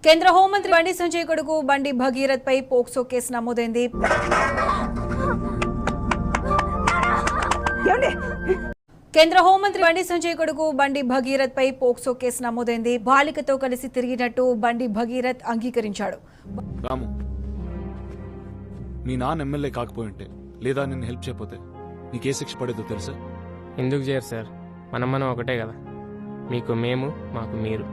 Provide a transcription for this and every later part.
కేంద్ర హోంమంత్రి బండి సంజయ్ కొడుకు బండి భగీరథ్ పై పోక్సో కేసు నమోదైంది. కేంద్ర హోంమంత్రి బండి సంజయ్ కొడుకు బండి భగీరథ్ పై పోక్సో కేసు నమోదైంది. బాలికతో కలిసి తిరిగినట్టు బండి భగీరథ్ అంగీకరించాడు. మీ నాన్న ఎమ్మెల్యే కాకపోయింటే లేదా నిన్ను హెల్ప్ చేయకపోతే నీకు ఏ శిక్ష పడేదో తెలుసా? ఎందుకు చేయరు సార్, మనం ఒకటే కదా, మీకు మేము మాకు మీరు.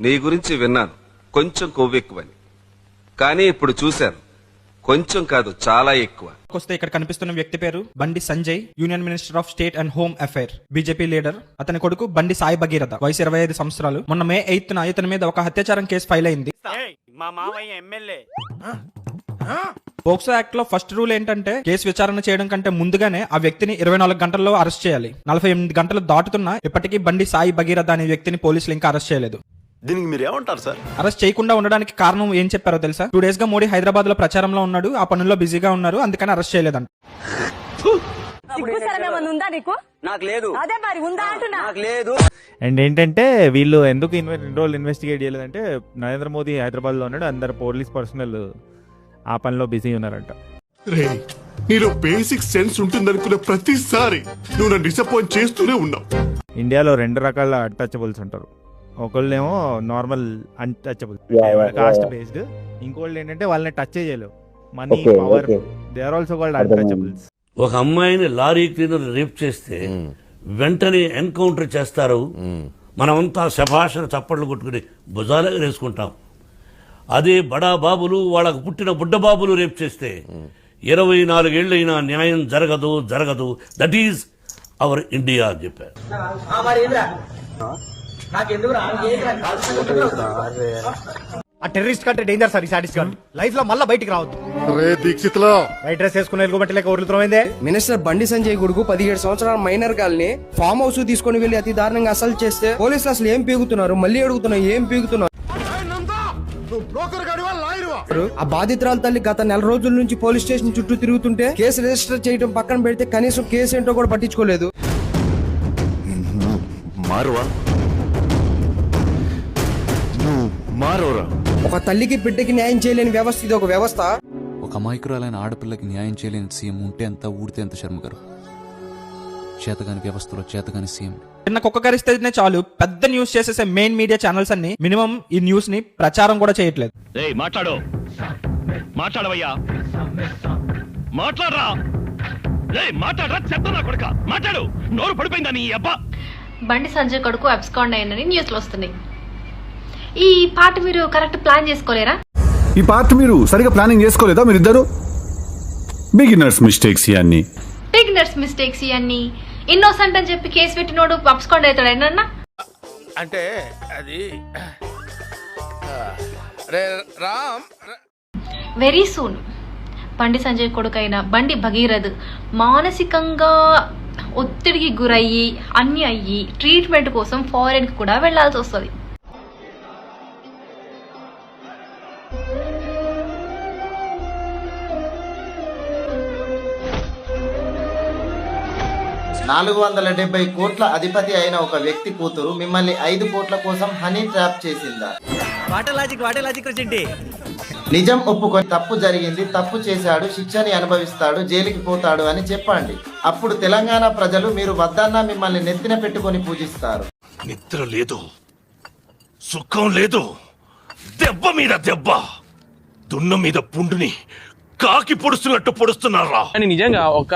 నీ గురించి విన్నాను, కొంచెం కొవ్వెక్కువని, కానీ ఇప్పుడు చూశాను కొంచెం కాదు చాలా ఎక్కువ. వస్తే ఇక్కడ కనిపిస్తున్న వ్యక్తి పేరు Bandi Sanjay, union minister of state and home affair, BJP leader. అతని కొడుకు బండి సాయి భగీరథ, వయసు 25 సంవత్సరాలు. మొన్న May 8న ఇతని మీద ఒక అత్యాచారం కేసు ఫైల్ అయింది. పోక్సో యాక్ట్ లో ఫస్ట్ రూల్ ఏంటంటే కేసు విచారణ చేయడం కంటే ముందుగానే ఆ వ్యక్తిని 24 గంటల్లో అరెస్ట్ చేయాలి. 48 గంటలు దాటుతున్నా ఇప్పటికీ బండి సాయి భగీరథ అనే వ్యక్తిని పోలీసులు ఇంకా అరెస్ట్ చేయలేదు. దీనికి మీరు ఏమంటారు సార్? అరెస్ట్ చేయకుండా ఉండడానికి కారణం ఏం చెప్పారో తెలుసా? 2 days గా మోడీ హైదరాబాద్ లో ప్రచారంలో ఉన్నాడు, ఆ పనుల్లో బిజీగా ఉన్నారు, అందుకని అరెస్ట్ చేయలేదంట. అండ్ ఏంటంటే వీళ్ళు ఎందుకు ఇన్ని రోజులు ఇన్వెస్టిగేట్ చేయలేదంటే నరేంద్ర మోదీ హైదరాబాద్ లో ఉన్నాడు, అందరు పోలీస్ పర్సనల్ ఆ పనిలో బిజీ ఉన్నారంట. నీలో బేసిక్ సెన్స్ ఉంటుందనుకున్న ప్రతిసారి నువ్వు నన్ను డిసప్పాయింట్ చేస్తూనే ఉన్నావు. ఇండియాలో 2 రకాల అన్టచబుల్స్ ఉంటారు. ఒకళ్ళేమో నార్మల్ అన్టచబుల్, కాస్ట్ బేస్డ్. ఇంకోళ్ళు ఏంటంటే వాళ్ళని టచ్ చేయలేవు, money power, they are also called untouchables. ఒక అమ్మాయిని లారీ క్లీనర్ రేప్ చేస్తే వెంటనే ఎన్కౌంటర్ చేస్తారు, మనమంతా శభాషణ చప్పట్లు కొట్టుకుని భుజాలుగా వేసుకుంటాం. అదే బడా బాబులు, వాళ్ళకు పుట్టిన బుడ్డ బాబులు రేప్ చేస్తే 24 ఏళ్ళైనా న్యాయం జరగదు. దట్ ఈజ్ అవర్ ఇండియా అని చెప్పారు. ఆ టెర్రరిస్ట్ కంటే డేంజర్ సార్ ఈ సాడిస్ట్ గాడు. లైఫ్ లో మళ్ళీ బయటికి రావద్దు. వైట్ డ్రెస్ వేసుకుని ఎలుగుబట్టి లేక ఊరుతున్నమైందే. మినిస్టర్ బండి సంజయ్ కొడుకు 17 సంవత్సరాల మైనర్ గాల్ని ఫామ్ హౌస్ తీసుకుని వెళ్లి అతి దారుణంగా అసలు చేస్తే పోలీసులు అసలు ఏం పీగుతున్నారు, మళ్ళీ అడుగుతున్నారు ఏం పీగుతున్నారు. ఆ బాధితురాల తల్లి గత 4 రోజుల నుంచి పోలీస్ స్టేషన్ చుట్టూ తిరుగుతుంటే కేసు రిజిస్టర్ చేయడం పక్కన పెడితే కనీసం కేసు ఏంటో కూడా పట్టించుకోలేదు. ఒక తల్లికి బిడ్డకి న్యాయం చేయలేని వ్యవస్థ ఇది. ఒక వ్యవస్థ. ఒక అమాయకురాలైన ఆడపిల్లకి న్యాయం చేయలేని సీఎం ఉంటే ఎంత, ఊడితే ఎంత శర్మ గారు. చేతగాని వ్యవస్థలో చేతగాని సీఎం. చిన్న కుక్క కరిస్తేనే చాలు పెద్ద న్యూస్ చేసేసే మెయిన్ మీడియా ఛానల్స్ అన్ని మినిమం ఈ న్యూస్ ని ప్రచారం కూడా చేయట్లేదు. మాట్లాడవయ్యా, మాట్లాడరా, మాట్లాడు, నోరు పడిపోయిందా నీ అబ్బా. బండి సంజయ్ కొడుకు అబ్స్కాండ్ అయ్యిందని న్యూస్లు వస్తున్నాయి. ఈ పార్ట్ మీరు కరెక్ట్ ప్లాన్ చేసుకోలేరా? ఈ పార్ట్ మీరు సరిగా ప్లానింగ్ చేసుకోలేదా? మీరిద్దరు బిగినర్స్ మిస్టేక్స్ ఇవన్నీ ఇన్నోసెంట్ అని చెప్పి కేసు పెట్టినోడు అబ్స్కాండ్ అవుతాడు ఏమన్నా అంటే అది వెరీ సూన్ బండి సంజయ్ కొడుకు అయిన బండి భగీరథ్ మానసికంగా ఒత్తిడికి గురయ్యి అన్ని అయ్యి ట్రీట్మెంట్ కోసం ఫారెన్ కి కూడా వెళ్లాల్సి వస్తుంది. $470 కోట్ల అధిపతి అయిన ఒక వ్యక్తి కూతురు మిమ్మల్ని 5 కోట్ల కోసం హనీ ట్రాప్ చేసిందా? నిజం ఒప్పుకొని తప్పు జరిగింది, తప్పు చేశాడు, శిక్షని అనుభవిస్తాడు, జైలుకి పోతాడు అని చెప్పండి. అప్పుడు తెలంగాణ ప్రజలు మీరు వద్దన్నా మిమ్మల్ని నెత్తిన పెట్టుకొని పూజిస్తారు. నిద్ర లేదు, సుఖం లేదు, దెబ్బ మీద దెబ్బ, దున్న మీద పుండుని కాకి పొడుస్తున్నట్టు పొడుస్తున్నారా అని. నిజంగా ఒక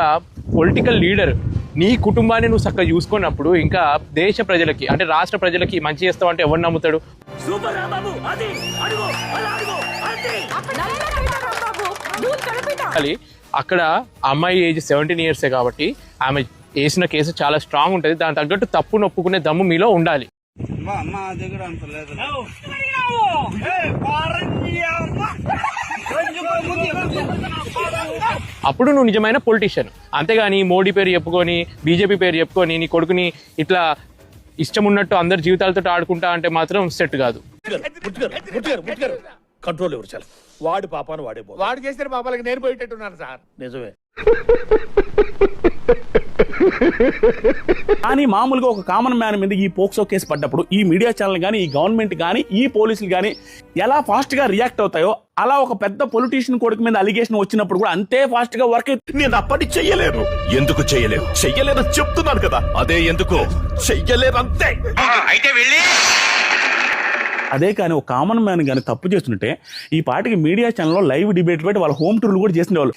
పొలిటికల్ లీడర్ నీ కుటుంబాన్ని నువ్వు చక్కగా చూసుకున్నప్పుడు ఇంకా దేశ ప్రజలకి అంటే రాష్ట్ర ప్రజలకి మంచి చేస్తావు అంటే ఎవరు నమ్ముతాడు? అక్కడ అమ్మాయి ఏజ్ 17 years కాబట్టి ఆమె వేసిన కేసు చాలా స్ట్రాంగ్ ఉంటుంది. దాని తగ్గట్టు తప్పును ఒప్పుకునే దమ్ము మీలో ఉండాలి. అప్పుడు నువ్వు నిజమైన పొలిటీషియన్. అంతేగాని మోడీ పేరు చెప్పుకొని బీజేపీ పేరు చెప్పుకొని నీ కొడుకుని ఇట్లా ఇష్టం ఉన్నట్టు అందరి జీవితాలతో ఆడుకుంటా అంటే మాత్రం సెట్ కాదు. కంట్రోల్ ఎవరు చాలు, వాడి పాపాను వాడే, వాడు చేసిన పాపాలకి నేను పోయేటట్టున్నాను సార్. నిజమే. కానీ మామూలుగా ఒక కామన్ మ్యాన్ మీద ఈ పోక్సో కేసు పడ్డప్పుడు ఈ మీడియా ఛానల్ కానీ ఈ గవర్నమెంట్ కానీ ఈ పోలీసులు కానీ ఎలా ఫాస్ట్ గా రియాక్ట్ అవుతాయో అలా ఒక పెద్ద పొలిటీషియన్ కొడుకు మీద అలిగేషన్ వచ్చినప్పుడు కూడా అంతే ఫాస్ట్ గా వర్క్ నేను అప్పటి చెయ్యలేను. ఎందుకు చెయ్యలేవు? చెయ్యలేదని చెప్తున్నాను కదా, అదే ఎందుకు చెయ్యలేదు అంతే. అయితే వెళ్ళి అదే కానీ ఒక కామన్ మ్యాన్ కానీ తప్పు చేస్తుంటే ఈ పాటికి మీడియా ఛానల్లో లైవ్ డిబేట్ పెట్టి వాళ్ళ హోమ్ టూర్లు కూడా చేసినవాళ్ళు.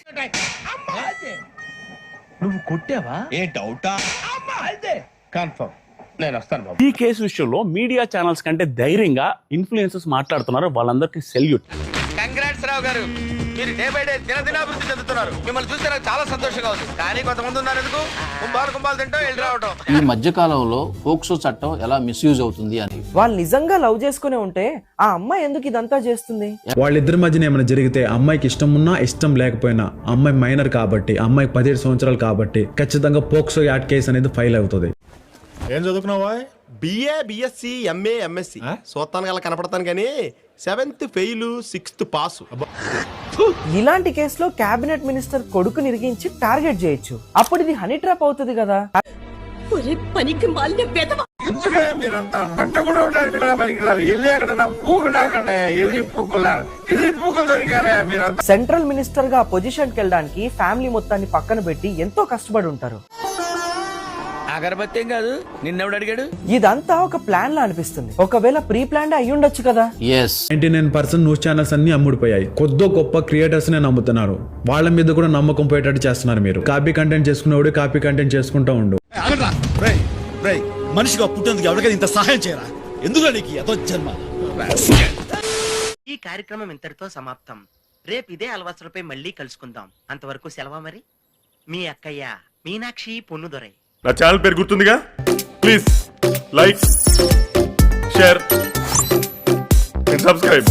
నువ్వు కొట్టావా? ఏ డౌటా? కన్ఫర్మ్ నేను వస్తాను బాబు. ఈ కేసు విషయంలో మీడియా ఛానల్స్ కంటే ధైర్యంగా ఇన్ఫ్లుయెన్సర్స్ మాట్లాడుతున్నారు. వాళ్ళందరికీ సెల్యూట్. కంగ్రాట్స్ రావు గారు, మీరు డే బై డే దినదినాభివృద్ధి చెందుతున్నారు. మిమ్మల్ని చూస్తే నాకు చాలా సంతోషంగా ఉంది. కానీ కొంతమంది ఉన్నారు ఎందుకు కుంభాలు తింటాం వెళ్ళి రావటం. ఈ మధ్య కాలంలో పోక్సో చట్టం ఎలా మిస్యూజ్ అవుతుంది అని వాళ్ళు నిజంగా లవ్ చేసుకునే ఉంటే ఆ అమ్మాయి ఎందుకు ఇదంతా చేస్తుంది? వాళ్ళిద్దరి మధ్యన ఏమైనా జరిగితే అమ్మాయికి ఇష్టం ఉన్నా ఇష్టం లేకపోయినా, అమ్మాయి మైనర్ కాబట్టి, అమ్మాయి 17 సంవత్సరాలు కాబట్టి ఖచ్చితంగా పోక్సో యాక్ట్ కేసు అనేది ఫైల్ అవుతుంది. ఏం చదువుకున్నావా? BA, BSc, MA, MSc. సోత్తాను గల కనపడతాను కానీ 7th ఫెయిల్ 6th పాస్. ఇలాంటి కేసులో కేబినెట్ మినిస్టర్ కొడుకుని ఇరిగించి టార్గెట్ చేయొచ్చు. అప్పుడు ఇది హనీ ట్రాప్ అవుతుంది కదా. సెంట్రల్ మినిస్టర్ గా పొజిషన్ కి వెళ్ళడానికి ఫ్యామిలీ మొత్తాన్ని పక్కన పెట్టి ఎంతో కష్టపడి ఉంటారు. అగరబత్తి ఏం కాదు, నిన్నెవడు అడిగాడు? ఇదంతా ఒక ప్లాన్ లా అనిపిస్తుంది. ఒకవేళ ప్రీ ప్లాన్ అయ్యి ఉండొచ్చు కదా. 99% న్యూస్ ఛానల్స్ అన్ని అమ్ముడిపోయాయి. కొద్దో గొప్ప క్రియేటర్స్ నే నమ్ముతున్నారు. వాళ్ళ మీద కూడా నమ్మకం పోయేటట్టు చేస్తున్నారు. మీరు కాపీ కంటెంట్ చేసుకునేవాడు కాపీ కంటెంట్ చేసుకుంటా ఉండు. మనిషిగా పుట్టేందుకు ఎవరికైనా ఇంత సహాయం చేయరా? ఎందుకు నీకు ఏదో జన్మ. ఈ కార్యక్రమం ఇంతటితో సమాప్తం. రేపు ఇదే అలవాసులపై మళ్ళీ కలుసుకుందాం. అంతవరకు సెలవు. మరి మీ అక్కయ్య మీనాక్షి పొన్నుదొరై. నా ఛానల్ పేరు గుర్తుందిగా? Please like, share and subscribe.